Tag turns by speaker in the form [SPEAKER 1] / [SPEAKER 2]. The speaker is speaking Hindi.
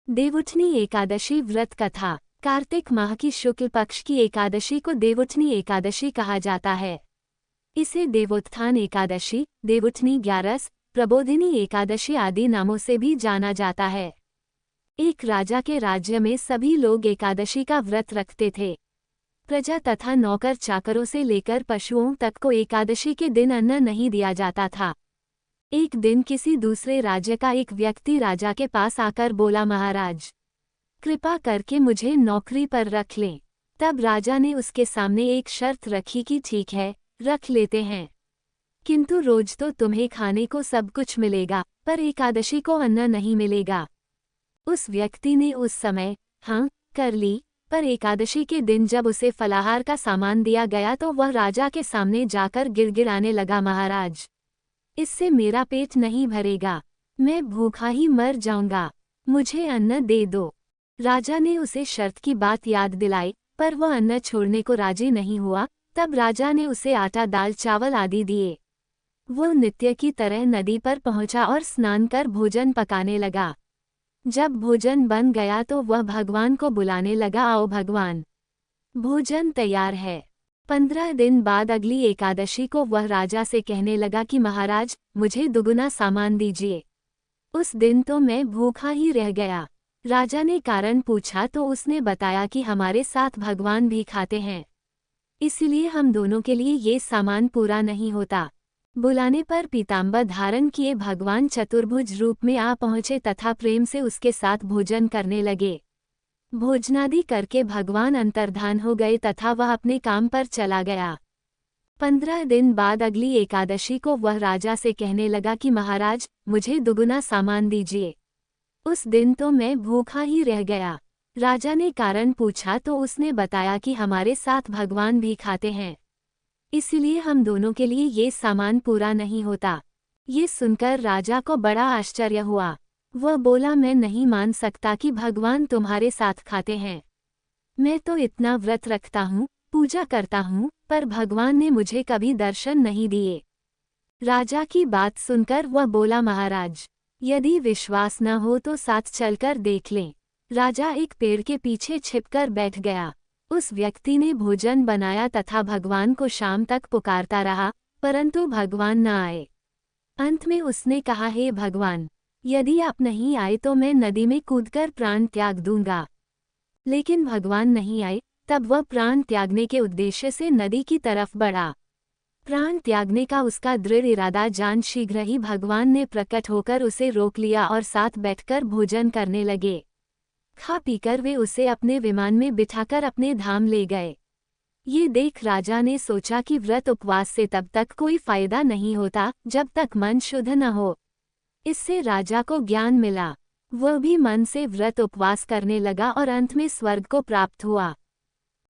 [SPEAKER 1] देवउठनी एकादशी व्रत कथा। कार्तिक माह की शुक्ल पक्ष की एकादशी को देवउठनी एकादशी कहा जाता है। इसे देवोत्थान एकादशी, देवउठनी ग्यारस, प्रबोधिनी एकादशी आदि नामों से भी जाना जाता है। एक राजा के राज्य में सभी लोग एकादशी का व्रत रखते थे। प्रजा तथा नौकर चाकरों से लेकर पशुओं तक को एकादशी के दिन अन्न नहीं दिया जाता था। एक दिन किसी दूसरे राज्य का एक व्यक्ति राजा के पास आकर बोला, महाराज, कृपा करके मुझे नौकरी पर रख लें। तब राजा ने उसके सामने एक शर्त रखी कि ठीक है, रख लेते हैं, किंतु रोज तो तुम्हें खाने को सब कुछ मिलेगा, पर एकादशी को अन्न नहीं मिलेगा। उस व्यक्ति ने उस समय हाँ कर ली, पर एकादशी के दिन जब उसे फलाहार का सामान दिया गया तो वह राजा के सामने जाकर गिड़गिड़ाने लगा, महाराज, इससे मेरा पेट नहीं भरेगा, मैं भूखा ही मर जाऊंगा, मुझे अन्न दे दो। राजा ने उसे शर्त की बात याद दिलाई, पर वह अन्न छोड़ने को राजी नहीं हुआ। तब राजा ने उसे आटा, दाल, चावल आदि दिए। वह नित्य की तरह नदी पर पहुंचा और स्नान कर भोजन पकाने लगा। जब भोजन बन गया तो वह भगवान को बुलाने लगा, आओ भगवान, भोजन तैयार है। 15 दिन बाद अगली एकादशी को वह राजा से कहने लगा कि महाराज, मुझे दुगुना सामान दीजिए। उस दिन तो मैं भूखा ही रह गया। राजा ने कारण पूछा तो उसने बताया कि हमारे साथ भगवान भी खाते हैं, इसलिए हम दोनों के लिए ये सामान पूरा नहीं होता। बुलाने पर पीताम्बर धारण किए भगवान चतुर्भुज रूप में आ पहुँचे तथा प्रेम से उसके साथ भोजन करने लगे। भोजनादि करके भगवान अंतर्धान हो गए तथा वह अपने काम पर चला गया। 15 दिन बाद अगली एकादशी को वह राजा से कहने लगा कि महाराज, मुझे दुगुना सामान दीजिए। उस दिन तो मैं भूखा ही रह गया। राजा ने कारण पूछा तो उसने बताया कि हमारे साथ भगवान भी खाते हैं, इसलिए हम दोनों के लिए ये सामान पूरा नहीं होता। ये सुनकर राजा को बड़ा आश्चर्य हुआ। वह बोला, मैं नहीं मान सकता कि भगवान तुम्हारे साथ खाते हैं। मैं तो इतना व्रत रखता हूँ, पूजा करता हूँ, पर भगवान ने मुझे कभी दर्शन नहीं दिए। राजा की बात सुनकर वह बोला, महाराज, यदि विश्वास न हो तो साथ चलकर देख लें। राजा एक पेड़ के पीछे छिपकर बैठ गया। उस व्यक्ति ने भोजन बनाया तथा भगवान को शाम तक पुकारता रहा, परंतु भगवान न आए। अंत में उसने कहा, हे भगवान, यदि आप नहीं आए तो मैं नदी में कूदकर प्राण त्याग दूंगा। लेकिन भगवान नहीं आए। तब वह प्राण त्यागने के उद्देश्य से नदी की तरफ बढ़ा। प्राण त्यागने का उसका दृढ़ इरादा जान शीघ्र ही भगवान ने प्रकट होकर उसे रोक लिया और साथ बैठकर भोजन करने लगे। खा पीकर वे उसे अपने विमान में बिठाकर अपने धाम ले गए। ये देख राजा ने सोचा कि व्रत उपवास से तब तक कोई फायदा नहीं होता जब तक मन शुद्ध न हो। इससे राजा को ज्ञान मिला। वह भी मन से व्रत उपवास करने लगा और अंत में स्वर्ग को प्राप्त हुआ।